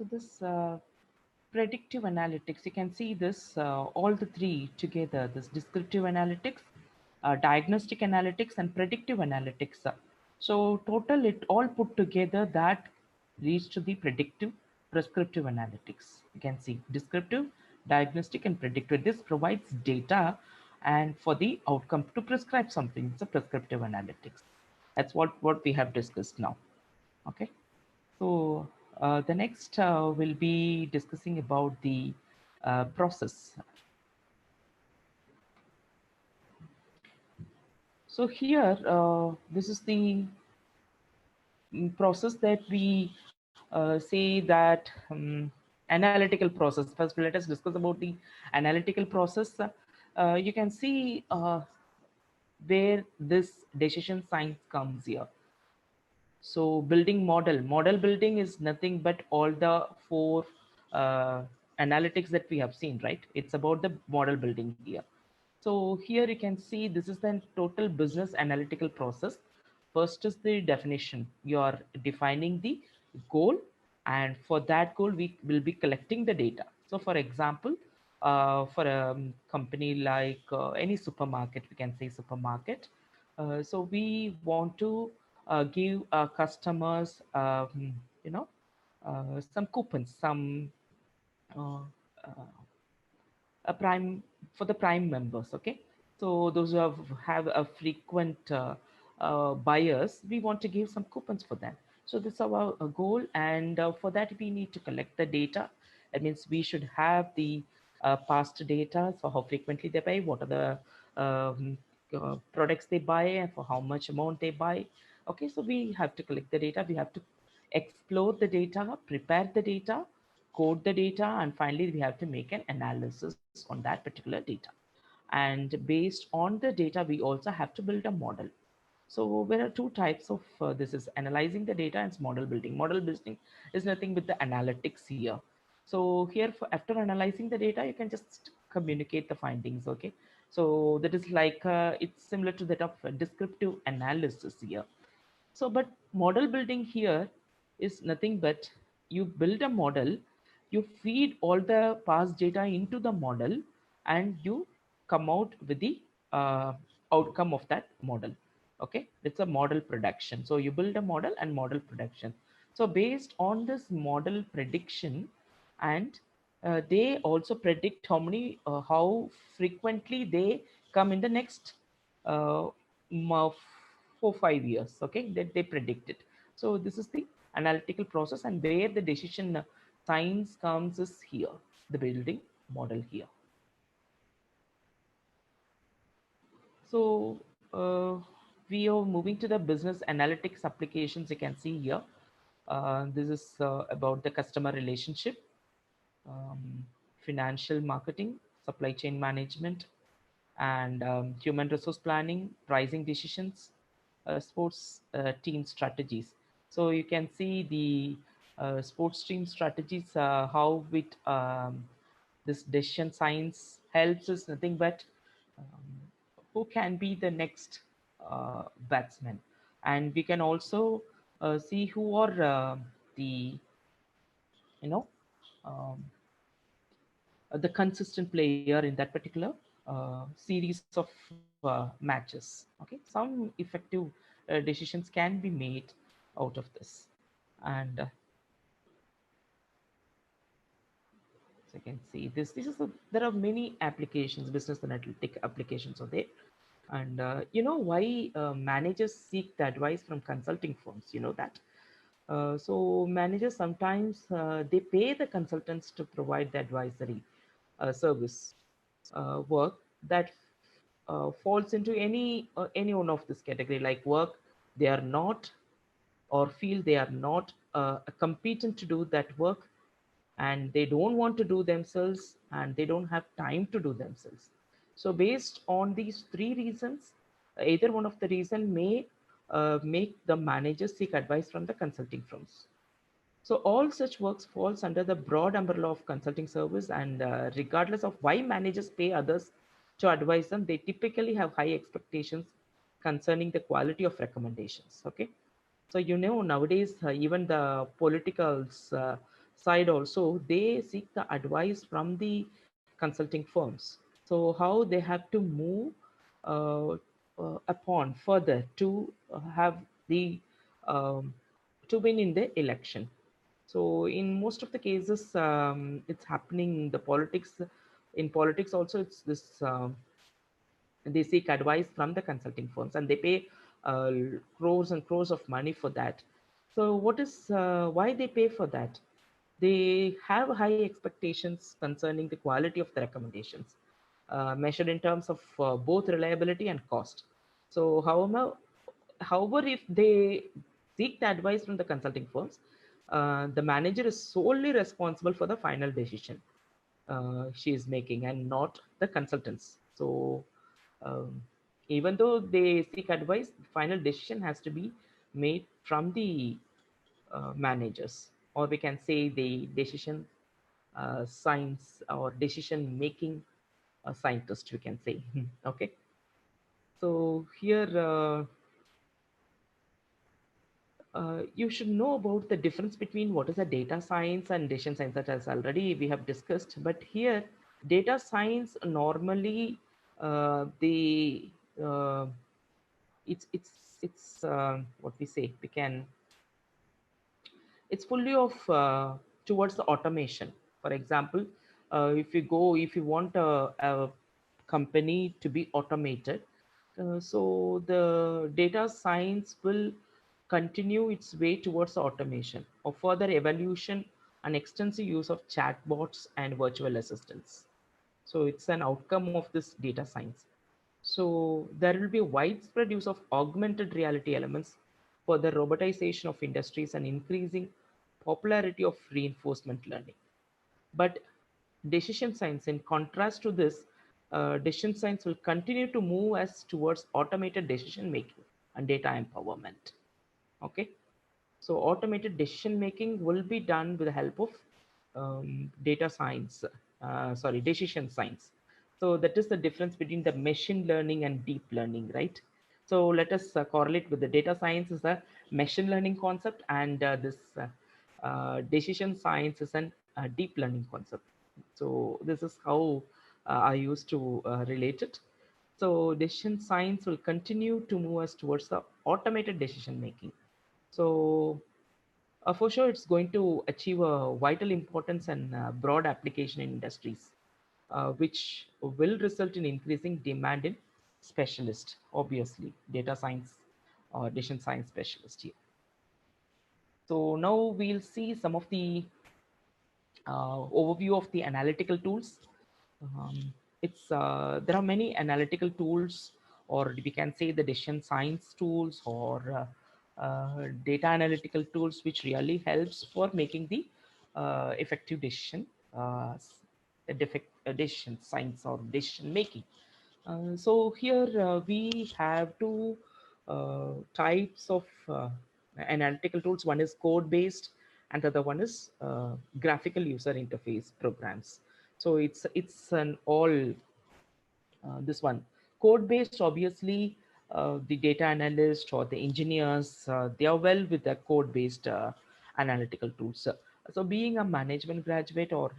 So this predictive analytics, you can see this all the three together, this descriptive analytics, diagnostic analytics, and predictive analytics. So total it all put together that leads to the predictive prescriptive analytics. You can see descriptive, diagnostic, and predictive. This provides data and for the outcome to prescribe something. It's a prescriptive analytics. That's what we have discussed now. Okay. So the next will be discussing about the process. So here, this is the process that we say that analytical process. First, let us discuss about the analytical process. You can see where this decision science comes here. So building model building is nothing but all the four uh, analytics that we have seen, right? It's about the model building here. So here you can see this is the total business analytical process. First is the definition. You are defining the goal, and for that goal, we will be collecting the data. So, for example, for a company like any supermarket, we can say supermarket. So we want to give our customers, some coupons, some uh, uh, a prime for the prime members. Okay, so those who have a frequent buyers, we want to give some coupons for them. So this is our goal, and for that we need to collect the data. That means we should have the past data, so how frequently they buy, what are the products they buy, and for how much amount they buy. Okay, so we have to collect the data, we have to explore the data, prepare the data, code the data, and finally we have to make an analysis on that particular data. And based on the data, we also have to build a model. So there are two types of this is analyzing the data and model building. Model building is nothing but the analytics here. So here, after analyzing the data, you can just communicate the findings. Okay, so that is like it's similar to that of descriptive analysis here. So, but model building here is nothing but you build a model, you feed all the past data into the model, and you come out with the uh, outcome of that model. Okay, it's a model production. So you build a model and model production. So based on this model prediction, and they also predict how frequently they come in the next uh, 4 5 years. Okay, that they predict it. So this is the analytical process, and where the decision science comes is here, the building model here. So we are moving to the business analytics applications. You can see here. This is about the customer relationship, um, financial marketing, supply chain management, and human resource planning, pricing decisions, sports team strategies. So you can see the sports team strategies, how it this decision science helps us nothing but who can be the next batsman, and we can also see who are the you know um, the consistent player in that particular series of matches. Okay, some effective decisions can be made out of this, and so you can see this. There are many applications, business analytic applications are there, and why managers seek the advice from consulting firms. You know that. So managers sometimes they pay the consultants to provide the advisory service work that falls into any one of this category, like work they are not or feel they are not competent to do that work, and they don't want to do themselves, and they don't have time to do themselves. So based on these three reasons, either one of the reason may make the manager seek advice from the consulting firms. So all such works falls under the broad umbrella of consulting service, and regardless of why managers pay others to advise them, they typically have high expectations concerning the quality of recommendations. Okay, so nowadays even the politicals side also, they seek the advice from the consulting firms. So how they have to move uh, upon further to have the um, to win in the election. So in most of the cases, it's happening. The politics in politics also, it's this. They seek advice from the consulting firms, and they pay uh, crores and crores of money for that. So what is why they pay for that? They have high expectations concerning the quality of the recommendations, measured in terms of both reliability and cost. So however, if they seek the advice from the consulting firms, the manager is solely responsible for the final decision she is making, and not the consultants. So um, even though they seek advice, the final decision has to be made from the managers, or we can say the decision science or decision making scientist, we can say. Okay. So here you should know about the difference between what is a data science and decision science, that as already we have discussed. But here, data science normally the uh, it's what we say, we can, it's fully of towards the automation. For example, if you want a company to be automated, so the data science will continue its way towards automation or further evolution and extensive use of chatbots and virtual assistants. So it's an outcome of this data science. So there will be widespread use of augmented reality elements for the robotization of industries and increasing popularity of reinforcement learning. But decision science, in contrast to this, decision science will continue to move us towards automated decision making and data empowerment. Okay. So automated decision making will be done with the help of data science, sorry, decision science. So that is the difference between the machine learning and deep learning, right? So let us correlate with the data science is a machine learning concept, and this decision science is an deep learning concept. So this is how I used to relate it. So decision science will continue to move us towards the automated decision making. So for sure, it's going to achieve a vital importance and broad application in industries, which will result in increasing demand in specialists, obviously, data science or decision science specialist here. So now we'll see some of the overview of the analytical tools. It's There are many analytical tools, or we can say the decision science tools, or data analytical tools, which really helps for making the effective decision, decision science or decision making. So here we have two types of analytical tools. One is code based, and the other one is graphical user interface programs. So it's an all this one code based, obviously. The data analyst or the engineers, they are well with the code based analytical tools. So being a management graduate or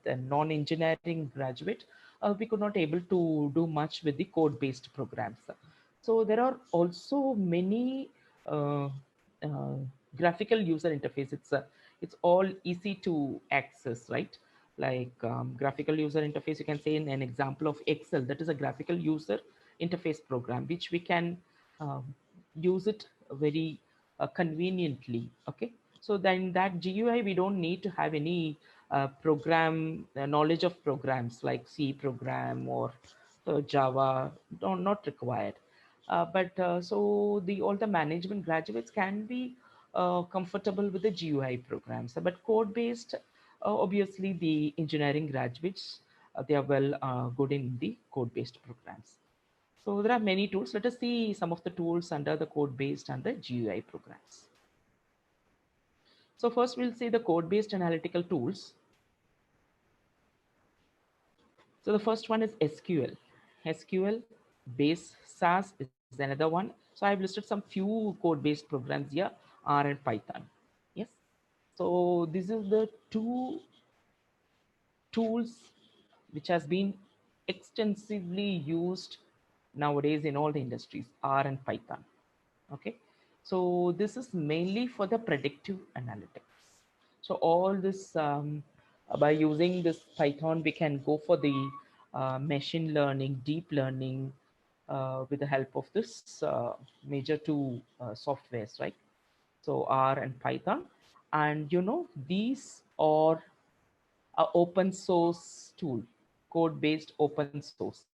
a non engineering graduate, we could not able to do much with the code based programs. So there are also many uh, uh, graphical user interface. It's all easy to access, right? Like graphical user interface, you can say in an example of Excel, that is a graphical user interface program which we can um, use it very conveniently. Okay. So then that GUI, we don't need to have any program knowledge of programs like C program or Java, not required. But so the all the management graduates can be comfortable with the GUI programs. But code based, obviously the engineering graduates, they are well good in the code based programs. So there are many tools. Let us see some of the tools under the code based and the GUI programs. So first we'll see the code based analytical tools. So the first one is SQL. SQL base SAS is another one. So I've listed some few code based programs here, R and Python. Yes. So this is the two tools which has been extensively used nowadays in all the industries, R and Python. Okay, so this is mainly for the predictive analytics. So all this by using this Python, we can go for the machine learning, deep learning, with the help of this major two softwares, right? So R and Python, and these are a open source tool, code based open source.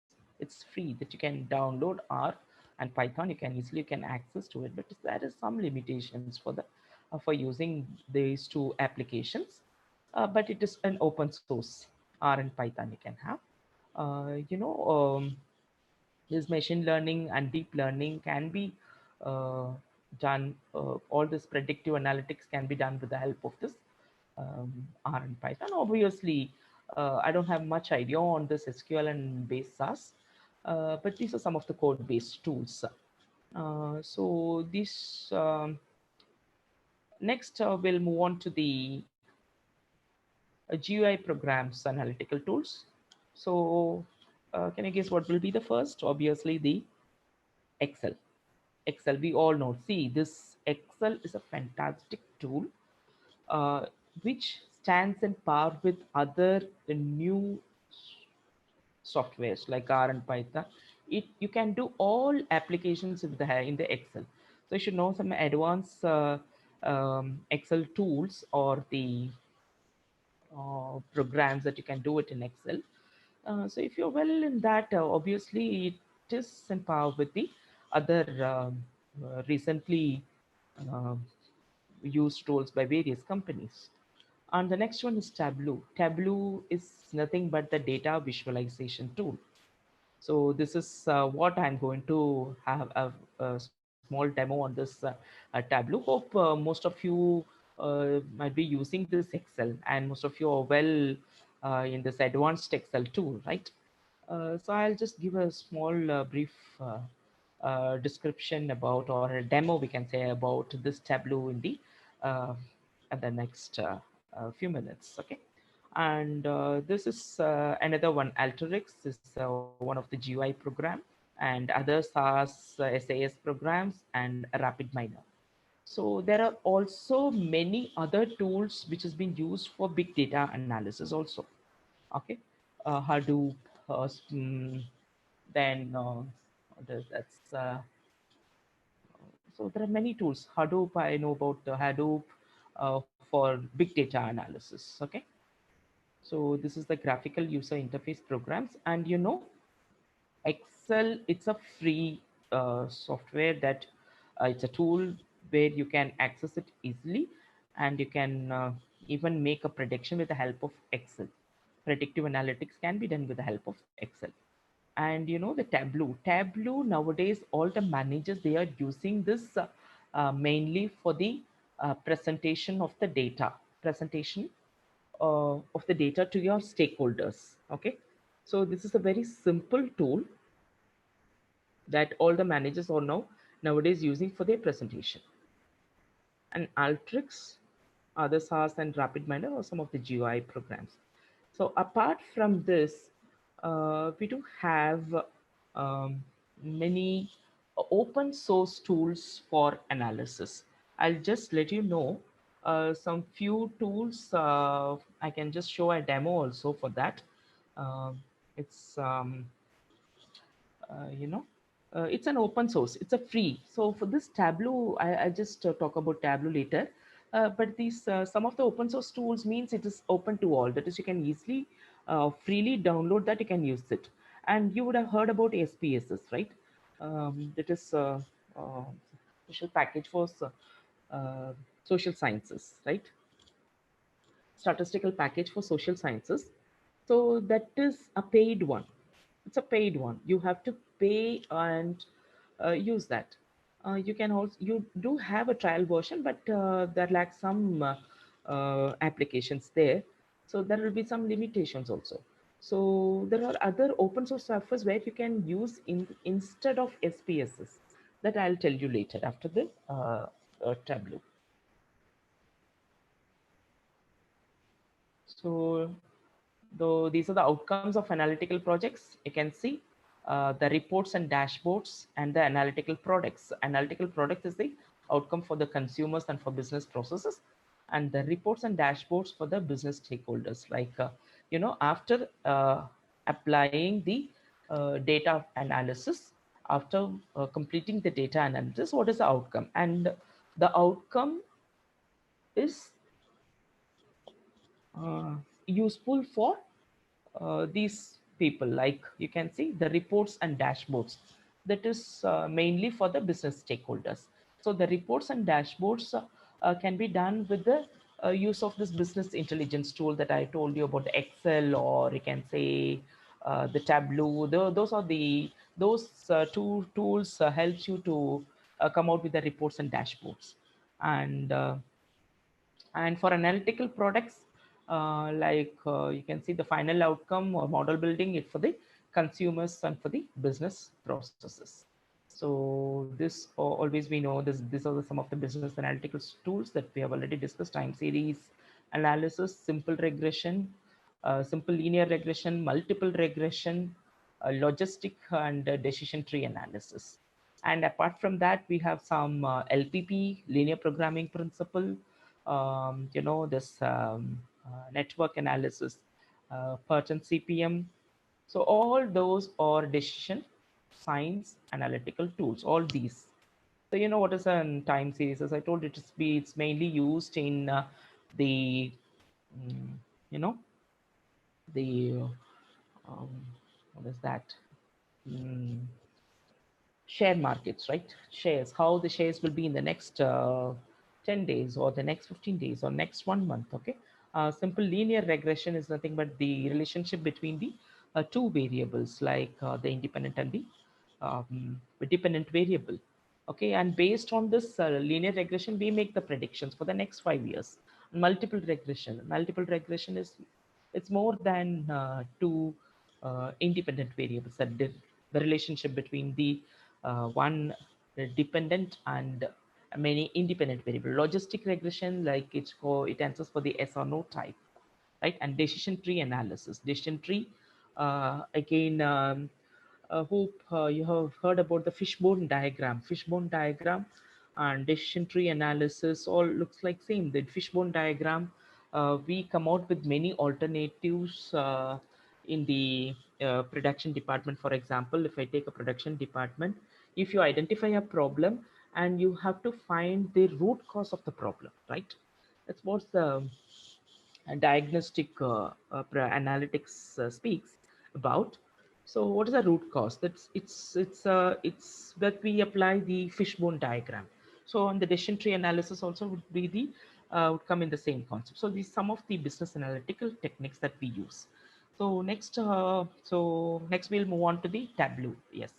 It's free that you can download R and Python. You can access to it, but there is some limitations for using these two applications. But it is an open source R and Python you can have. Uh, you know, this machine learning and deep learning can be uh, done. All this predictive analytics can be done with the help of this R and Python. Obviously, I don't have much idea on this SQL and base SAS, but these are some of the code-based tools. So this next we'll move on to the GUI programs analytical tools. So can you guess what will be the first? Obviously, the Excel. Excel, we all know. See, this Excel is a fantastic tool uh, which stands in par with other new softwares like R and Python. You can do all applications in the Excel. So you should know some advanced Excel tools or the programs that you can do it in Excel. So if you're well in that, obviously it is in par with the other recently uh, used tools by various companies. And the next one is Tableau. Tableau is nothing but the data visualization tool. So this is what I'm going to have a small demo on this Tableau. Hope most of you might be using this Excel, and most of you are well in this advanced Excel tool, right? So I'll just give a small brief description about, or a demo we can say, about this Tableau in the uh, at the next few minutes. Okay. And this is another one. Alteryx is one of the GUI program, and others are SAS programs and RapidMiner. So there are also many other tools which has been used for big data analysis also. Okay, Hadoop, then that's so there are many tools. Hadoop, I know about Hadoop for big data analysis. Okay, so this is the graphical user interface programs, and Excel, it's a free software that it's a tool where you can access it easily, and you can even make a prediction with the help of Excel. Predictive analytics can be done with the help of Excel. And the Tableau nowadays, all the managers, they are using this mainly for the presentation of the data, presentation of the data to your stakeholders. Okay, so this is a very simple tool that all the managers are now nowadays using for their presentation. And Alteryx, other SAS and RapidMiner are some of the GUI programs. So apart from this, we do have um, many open source tools for analysis. I'll just let you know some few tools. I can just show a demo also for that. It's you know it's an open source, it's a free. So for this Tableau, I just talk about Tableau later. But these some of the open source tools means it is open to all, that is you can easily freely download that, you can use it. And you would have heard about SPSS, right? That is uh, special package for social sciences, right? Statistical package for social sciences. So that is a paid one. It's a paid one. You have to pay and use that. You can also, you do have a trial version, but there lacks some applications there. So there will be some limitations also. So there are other open source softwares where you can use instead of SPSS. That I'll tell you later after the Tableau. So though these are the outcomes of analytical projects, you can see the reports and dashboards and the analytical products. Analytical products is the outcome for the consumers and for business processes, and the reports and dashboards for the business stakeholders. Like after applying the data analysis, after completing the data analysis, what is the outcome? And the outcome is uh, useful for these people. Like you can see the reports and dashboards, that is mainly for the business stakeholders. So the reports and dashboards can be done with the use of this business intelligence tool that I told you about, Excel, or you can say the Tableau. Those are those two tools helps you to come out with the reports and dashboards. And for analytical products, you can see the final outcome or model building it for the consumers and for the business processes. So this always we know this, these are some of the business analytical tools that we have already discussed: time series analysis, simple regression, simple linear regression, multiple regression, logistic and decision tree analysis. And apart from that, we have some LPP, linear programming principle, this network analysis, Perton CPM. So all those are decision science analytical tools, all these. So what is a time series? As I told, it's mainly used in the mm, you know the um, what is that? Mm, share markets, right? Shares, how the shares will be in the next 10 days or the next 15 days or next 1 month. Okay. Simple linear regression is nothing but the relationship between the two variables, like the independent and the dependent variable. Okay. And based on this linear regression, we make the predictions for the next 5 years. Multiple regression is, it's more than two independent variables, that the relationship between the one dependent and many independent variable. Logistic regression, like it answers for the yes or no type, right? And decision tree analysis. Decision tree, again, I hope you have heard about the fishbone diagram. Fishbone diagram and decision tree analysis all looks like same. The fishbone diagram, we come out with many alternatives in the production department. For example, if I take a production department, if you identify a problem and you have to find the root cause of the problem, right? That's what the diagnostic analytics speaks about. So what is the root cause? That's it's that we apply the fishbone diagram. So on the decision tree analysis also would be the would come in the same concept. So these some of the business analytical techniques that we use. So next we'll move on to the Tableau. Yes.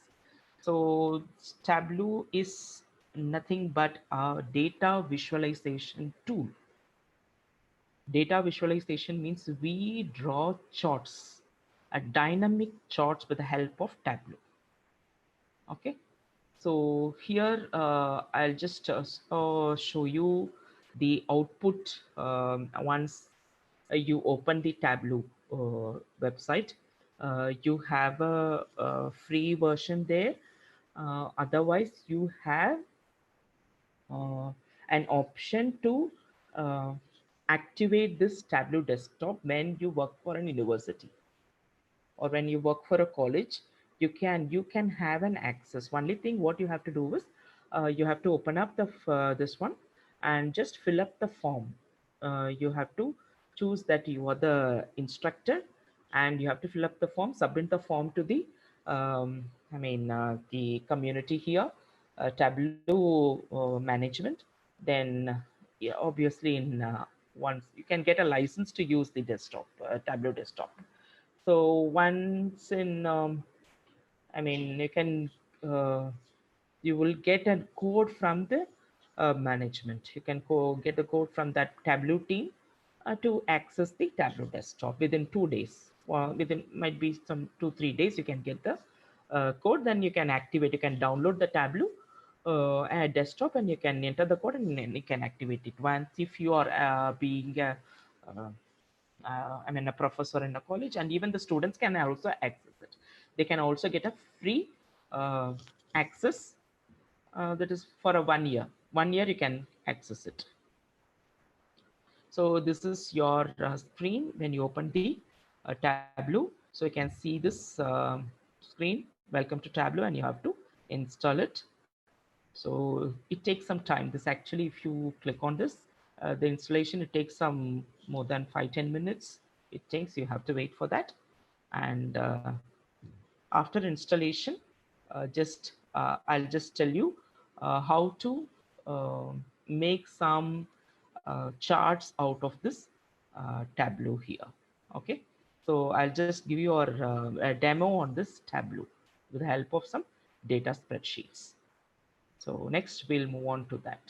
So Tableau is nothing but a data visualization tool. Data visualization means we draw charts, a dynamic charts with the help of Tableau. Okay. So here I'll just show you the output once you open the Tableau website. You have a free version there. Otherwise, you have uh, an option to uh, activate this Tableau desktop when you work for an university or when you work for a college. You can have an access. Only thing what you have to do is you have to open up this one and just fill up the form. You have to choose that you are the instructor, and you have to fill up the form, submit the form to the the community here, Tableau management. Then yeah, obviously in once you can get a license to use the desktop, Tableau desktop. So once in, you can, uh, you will get a code from the management. You can get the code from that Tableau team to access the Tableau desktop within 2 days. Within might be some 2-3 days, you can get the code. Then you can activate. You can download the Tableau desktop, and you can enter the code, and then you can activate it. Once if you are being I mean, a professor in a college, and even the students can also access it. They can also get a free access that is for a 1 year. 1 year you can access it. So this is your screen when you open the Tableau. So you can see this screen, welcome to Tableau, and you have to install it. So it takes some time. This actually, if you click on this, the installation, it takes some more than 5-10 minutes. It takes, you have to wait for that. And after installation, I'll just tell you how to make some charts out of this Tableau here. Okay, so I'll just give you a demo on this Tableau with the help of some data spreadsheets. So next we'll move on to that.